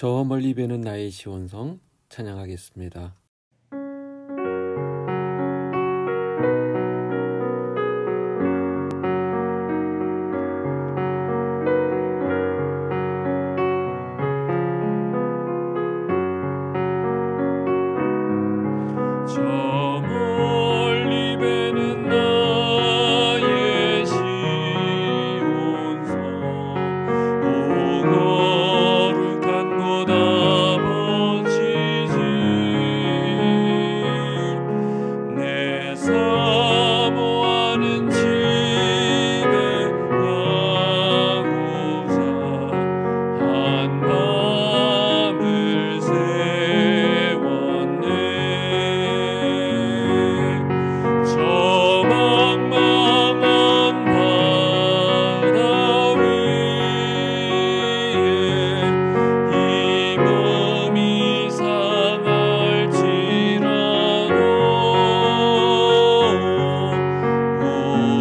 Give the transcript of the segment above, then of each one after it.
저 멀리 배는 나의 시온성 찬양하겠습니다. 저 멀리 배는 나의 시온성 오 거룩한 곳 아버지지 내 사모하는 집에 가고자 한 밤을 세웠네 저 망망한 바다 위에 이 몸이 상할지라도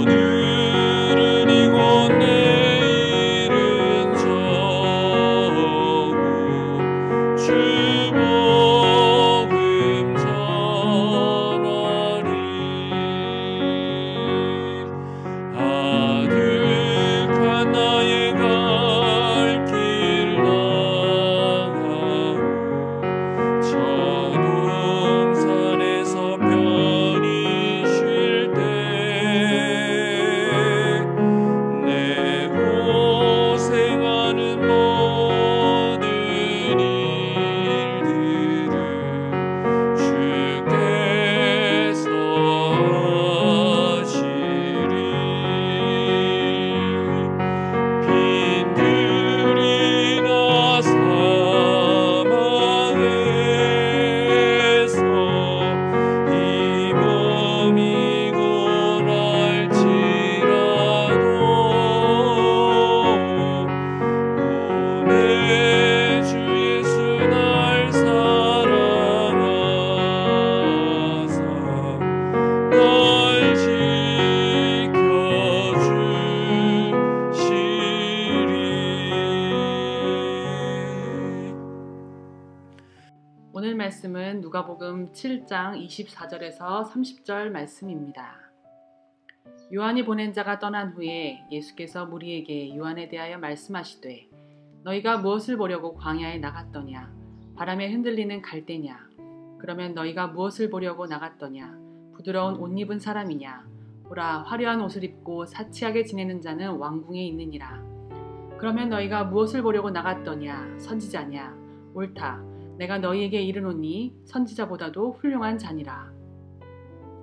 오늘은 이곳 내일은 저곳 주 복음 전하리 아득한 나의 갈 길 나가고 저 동산에서 편히 쉴 때 내 고생하는 모든 일들을 주께서 하시리 빈들이나 사망에서 이 몸이 고날지라도 오늘 주 예수 날 사랑하사 날 지켜주시리. 오늘 말씀은 누가복음 7장 24절에서 30절 말씀입니다. 요한이 보낸 자가 떠난 후에 예수께서 무리에게 요한에 대하여 말씀하시되 너희가 무엇을 보려고 광야에 나갔더냐 바람에 흔들리는 갈대냐 그러면 너희가 무엇을 보려고 나갔더냐 부드러운 옷 입은 사람이냐 보라 화려한 옷을 입고 사치하게 지내는 자는 왕궁에 있느니라 그러면 너희가 무엇을 보려고 나갔더냐 선지자냐 옳다 내가 너희에게 이르노니 선지자보다도 훌륭한 자니라.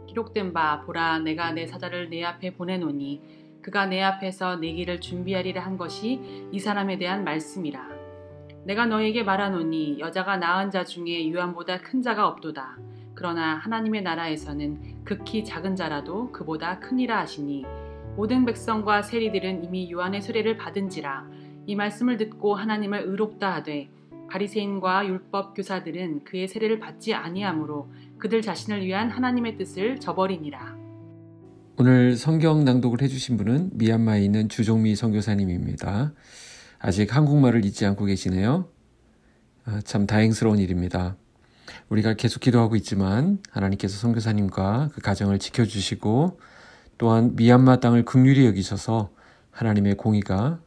기록된 바 보라 내가 내 사자를 내 앞에 보내노니 그가 내 앞에서 내 길을 준비하리라 한 것이 이 사람에 대한 말씀이라. 내가 너희에게 말하노니 여자가 낳은 자 중에 요한보다 큰 자가 없도다. 그러나 하나님의 나라에서는 극히 작은 자라도 그보다 크니라 하시니 모든 백성과 세리들은 이미 요한의 세례를 받은지라. 이 말씀을 듣고 하나님을 의롭다 하되 바리새인과 율법 교사들은 그의 세례를 받지 아니하므로 그들 자신을 위한 하나님의 뜻을 저버리니라. 오늘 성경 낭독을 해주신 분은 미얀마에 있는 주종미 선교사님입니다. 아직 한국말을 잊지 않고 계시네요. 참 다행스러운 일입니다. 우리가 계속 기도하고 있지만 하나님께서 선교사님과 그 가정을 지켜주시고 또한 미얀마 땅을 긍휼히 여기셔서 하나님의 공의가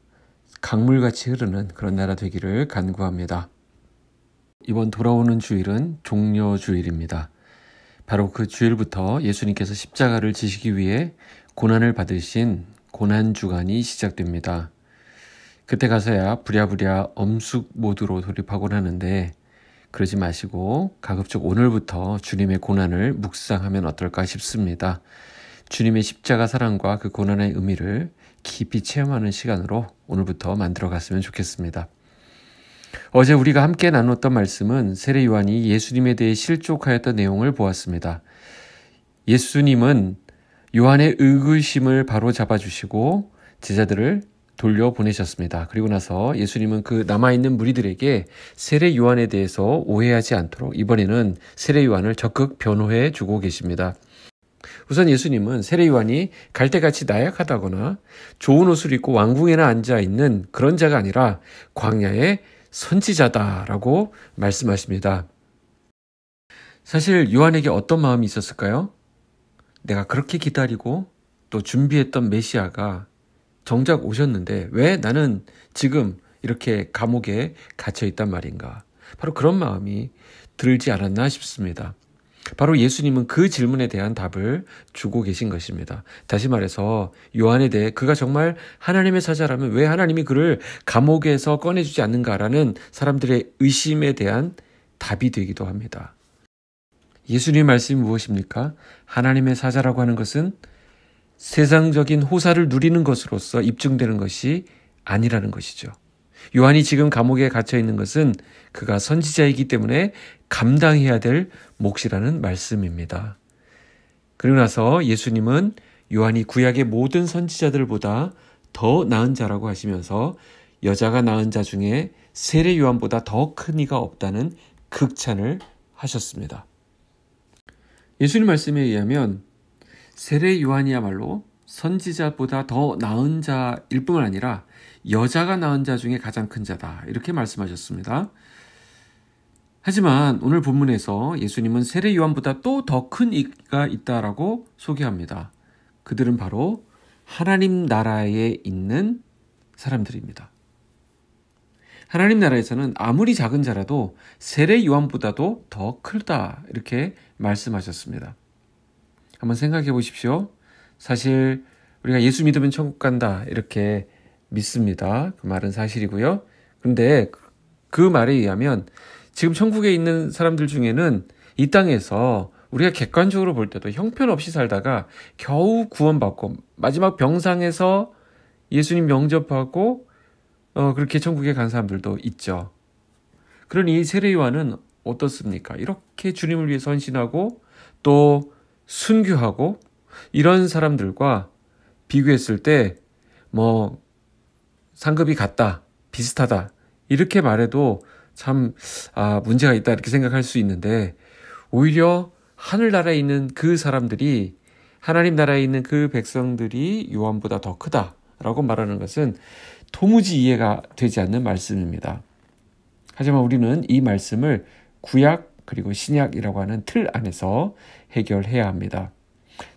강물같이 흐르는 그런 나라 되기를 간구합니다. 이번 돌아오는 주일은 종려주일입니다. 바로 그 주일부터 예수님께서 십자가를 지시기 위해 고난을 받으신 고난주간이 시작됩니다. 그때 가서야 부랴부랴 엄숙 모드로 돌입하곤 하는데 그러지 마시고 가급적 오늘부터 주님의 고난을 묵상하면 어떨까 싶습니다. 주님의 십자가 사랑과 그 고난의 의미를 깊이 체험하는 시간으로 오늘부터 만들어갔으면 좋겠습니다. 어제 우리가 함께 나눴던 말씀은 세례 요한이 예수님에 대해 실족하였던 내용을 보았습니다. 예수님은 요한의 의구심을 바로 잡아주시고 제자들을 돌려보내셨습니다. 그리고 나서 예수님은 그 남아있는 무리들에게 세례 요한에 대해서 오해하지 않도록 이번에는 세례 요한을 적극 변호해 주고 계십니다. 우선 예수님은 세례 요한이 갈대같이 나약하다거나 좋은 옷을 입고 왕궁에나 앉아있는 그런 자가 아니라 광야에 선지자다라고 말씀하십니다. 사실 요한에게 어떤 마음이 있었을까요? 내가 그렇게 기다리고 또 준비했던 메시아가 정작 오셨는데 왜 나는 지금 이렇게 감옥에 갇혀 있단 말인가? 바로 그런 마음이 들지 않았나 싶습니다. 바로 예수님은 그 질문에 대한 답을 주고 계신 것입니다. 다시 말해서 요한에 대해 그가 정말 하나님의 사자라면 왜 하나님이 그를 감옥에서 꺼내주지 않는가라는 사람들의 의심에 대한 답이 되기도 합니다. 예수님의 말씀이 무엇입니까? 하나님의 사자라고 하는 것은 세상적인 호사를 누리는 것으로서 입증되는 것이 아니라는 것이죠. 요한이 지금 감옥에 갇혀 있는 것은 그가 선지자이기 때문에 감당해야 될 몫이라는 말씀입니다. 그리고 나서 예수님은 요한이 구약의 모든 선지자들보다 더 나은 자라고 하시면서 여자가 낳은 자 중에 세례 요한보다 더 큰 이가 없다는 극찬을 하셨습니다. 예수님 말씀에 의하면 세례 요한이야말로 선지자보다 더 나은 자일 뿐만 아니라 여자가 낳은 자 중에 가장 큰 자다. 이렇게 말씀하셨습니다. 하지만 오늘 본문에서 예수님은 세례 요한보다 또 더 큰 이가 있다라고 소개합니다. 그들은 바로 하나님 나라에 있는 사람들입니다. 하나님 나라에서는 아무리 작은 자라도 세례 요한보다도 더 크다. 이렇게 말씀하셨습니다. 한번 생각해 보십시오. 사실 우리가 예수 믿으면 천국 간다 이렇게 믿습니다. 그 말은 사실이고요. 그런데 그 말에 의하면 지금 천국에 있는 사람들 중에는 이 땅에서 우리가 객관적으로 볼 때도 형편없이 살다가 겨우 구원받고 마지막 병상에서 예수님 영접하고 그렇게 천국에 간 사람들도 있죠. 그러니 세례 요한은 어떻습니까? 이렇게 주님을 위해 헌신하고 또 순교하고 이런 사람들과 비교했을 때 상급이 같다, 비슷하다 이렇게 말해도 참 문제가 있다 이렇게 생각할 수 있는데 오히려 하늘나라에 있는 그 사람들이 하나님 나라에 있는 그 백성들이 요한보다 더 크다라고 말하는 것은 도무지 이해가 되지 않는 말씀입니다. 하지만 우리는 이 말씀을 구약 그리고 신약이라고 하는 틀 안에서 해결해야 합니다.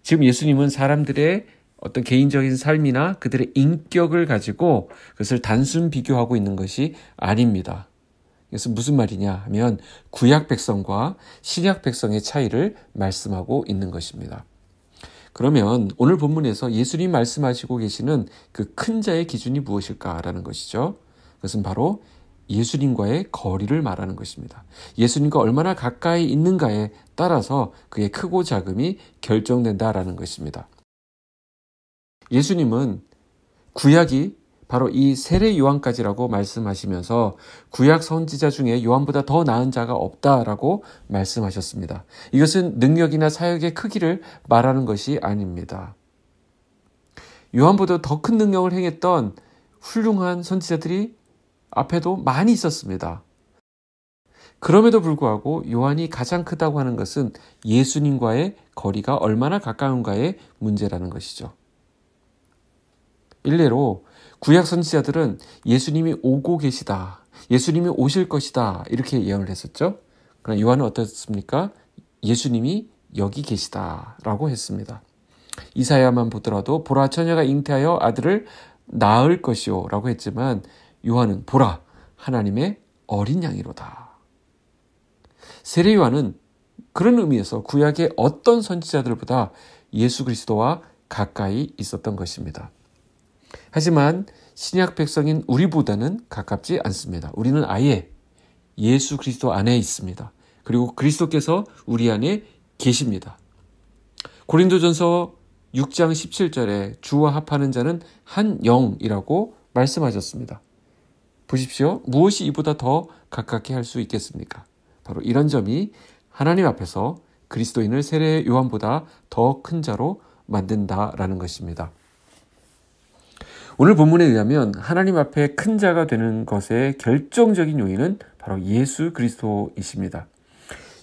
지금 예수님은 사람들의 어떤 개인적인 삶이나 그들의 인격을 가지고 그것을 단순 비교하고 있는 것이 아닙니다. 그래서 무슨 말이냐 하면 구약 백성과 신약 백성의 차이를 말씀하고 있는 것입니다. 그러면 오늘 본문에서 예수님 말씀하시고 계시는 그 큰 자의 기준이 무엇일까라는 것이죠. 그것은 바로 예수님과의 거리를 말하는 것입니다. 예수님과 얼마나 가까이 있는가에 따라서 그의 크고 작음이 결정된다라는 것입니다. 예수님은 구약이 바로 이 세례 요한까지라고 말씀하시면서 구약 선지자 중에 요한보다 더 나은 자가 없다라고 말씀하셨습니다. 이것은 능력이나 사역의 크기를 말하는 것이 아닙니다. 요한보다 더 큰 능력을 행했던 훌륭한 선지자들이 앞에도 많이 있었습니다. 그럼에도 불구하고 요한이 가장 크다고 하는 것은 예수님과의 거리가 얼마나 가까운가의 문제라는 것이죠. 일례로 구약 선지자들은 예수님이 오고 계시다, 예수님이 오실 것이다 이렇게 예언을 했었죠. 그러나 요한은 어떻습니까? 예수님이 여기 계시다라고 했습니다. 이사야만 보더라도 보라 처녀가 잉태하여 아들을 낳을 것이요 라고 했지만 요한은 보라 하나님의 어린 양이로다. 세례 요한은 그런 의미에서 구약의 어떤 선지자들보다 예수 그리스도와 가까이 있었던 것입니다. 하지만 신약 백성인 우리보다는 가깝지 않습니다. 우리는 아예 예수 그리스도 안에 있습니다. 그리고 그리스도께서 우리 안에 계십니다. 고린도전서 6장 17절에 주와 합하는 자는 한 영이라고 말씀하셨습니다. 보십시오. 무엇이 이보다 더 가깝게 할 수 있겠습니까? 바로 이런 점이 하나님 앞에서 그리스도인을 세례 요한보다 더 큰 자로 만든다라는 것입니다. 오늘 본문에 의하면 하나님 앞에 큰 자가 되는 것의 결정적인 요인은 바로 예수 그리스도이십니다.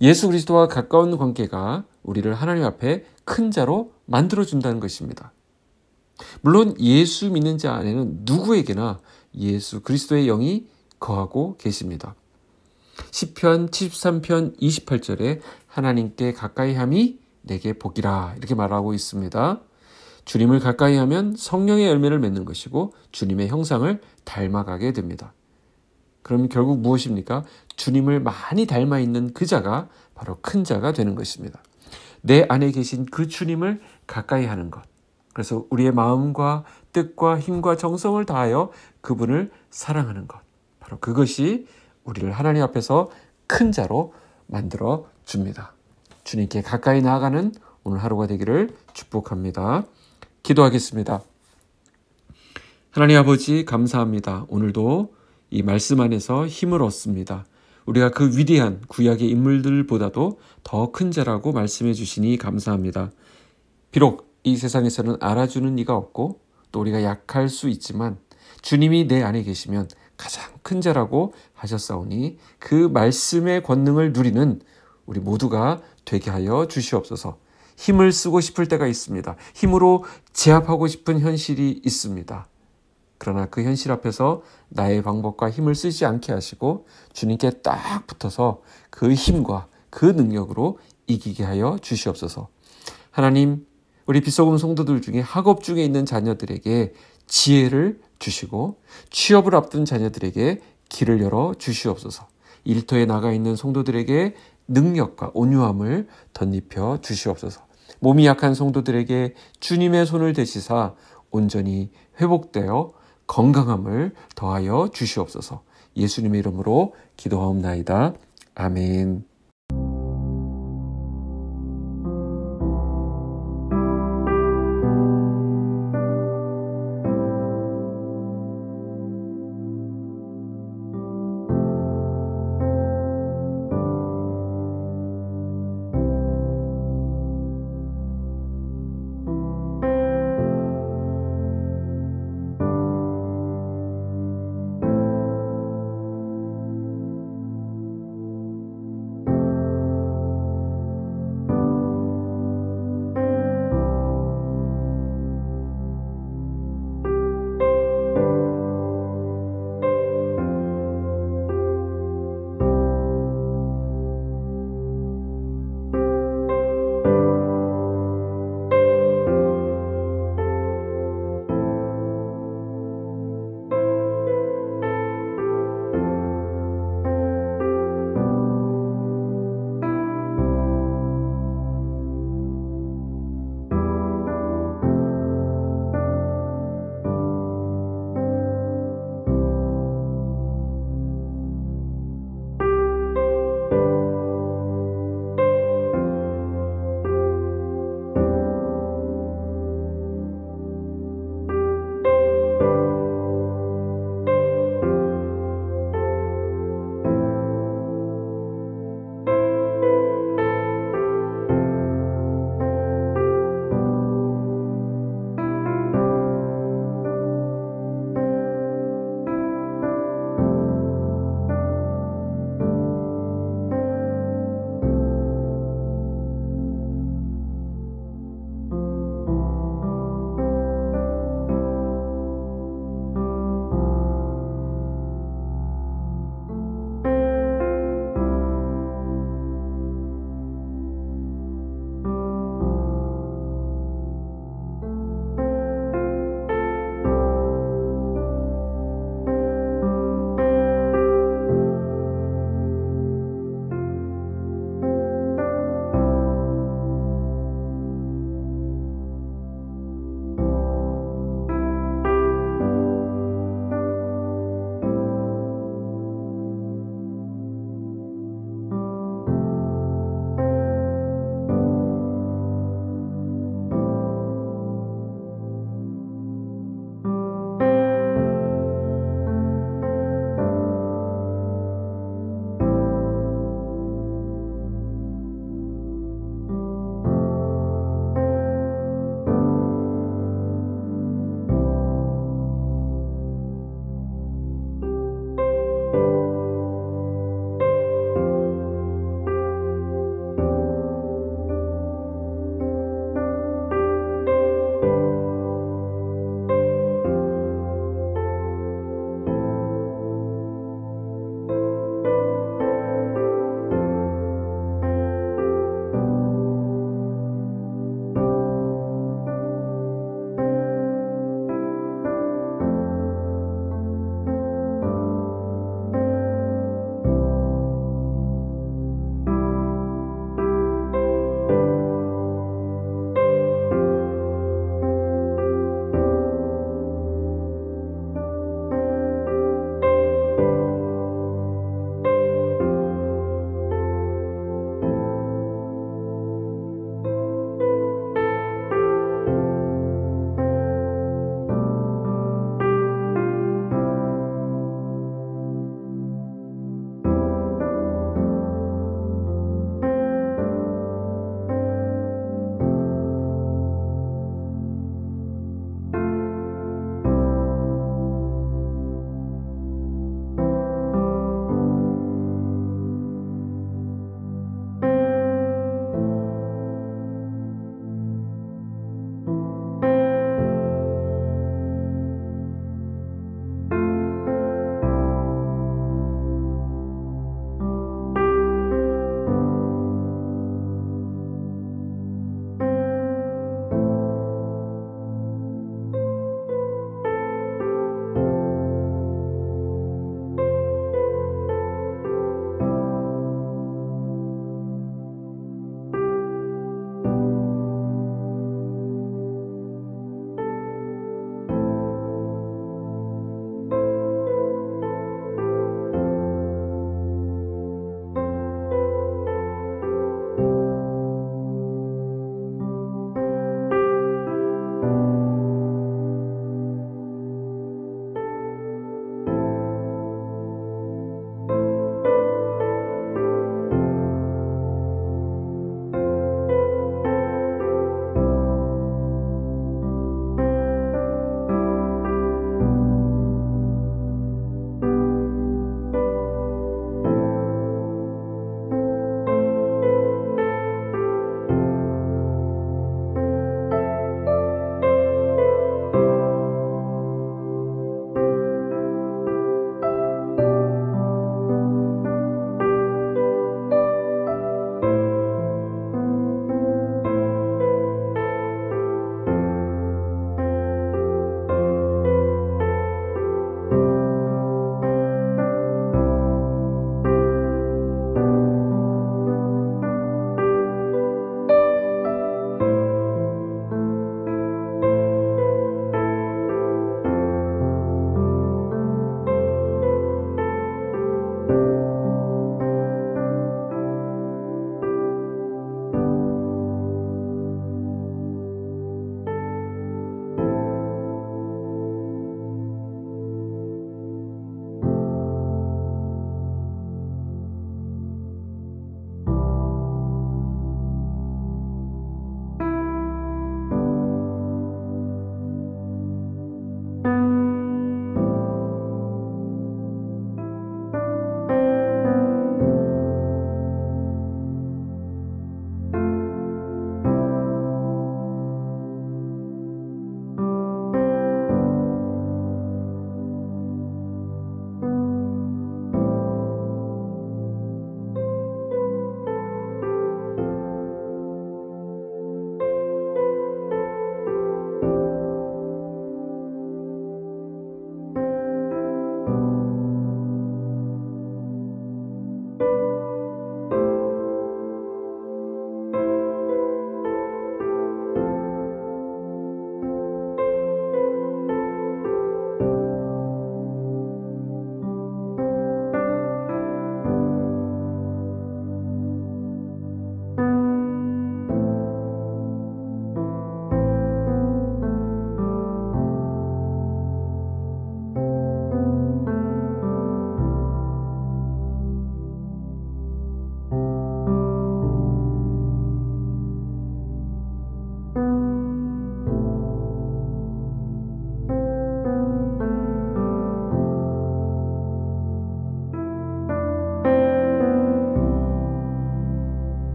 예수 그리스도와 가까운 관계가 우리를 하나님 앞에 큰 자로 만들어준다는 것입니다. 물론 예수 믿는 자 안에는 누구에게나 예수 그리스도의 영이 거하고 계십니다. 시편 73편 28절에 하나님께 가까이함이 내게 복이라 이렇게 말하고 있습니다. 주님을 가까이하면 성령의 열매를 맺는 것이고 주님의 형상을 닮아가게 됩니다. 그럼 결국 무엇입니까? 주님을 많이 닮아 있는 그 자가 바로 큰 자가 되는 것입니다. 내 안에 계신 그 주님을 가까이 하는 것. 그래서 우리의 마음과 뜻과 힘과 정성을 다하여 그분을 사랑하는 것. 바로 그것이 우리를 하나님 앞에서 큰 자로 만들어 줍니다. 주님께 가까이 나아가는 오늘 하루가 되기를 축복합니다. 기도하겠습니다. 하나님 아버지 감사합니다. 오늘도 이 말씀 안에서 힘을 얻습니다. 우리가 그 위대한 구약의 인물들보다도 더 큰 자라고 말씀해 주시니 감사합니다. 비록 이 세상에서는 알아주는 이가 없고 또 우리가 약할 수 있지만 주님이 내 안에 계시면 가장 큰 자라고 하셨사오니 그 말씀의 권능을 누리는 우리 모두가 되게 하여 주시옵소서. 힘을 쓰고 싶을 때가 있습니다. 힘으로 제압하고 싶은 현실이 있습니다. 그러나 그 현실 앞에서 나의 방법과 힘을 쓰지 않게 하시고 주님께 딱 붙어서 그 힘과 그 능력으로 이기게 하여 주시옵소서. 하나님, 우리 빛소금 성도들 중에 학업 중에 있는 자녀들에게 지혜를 주시고 취업을 앞둔 자녀들에게 길을 열어 주시옵소서. 일터에 나가 있는 성도들에게 능력과 온유함을 덧입혀 주시옵소서. 몸이 약한 성도들에게 주님의 손을 대시사 온전히 회복되어 건강함을 더하여 주시옵소서. 예수님의 이름으로 기도하옵나이다. 아멘.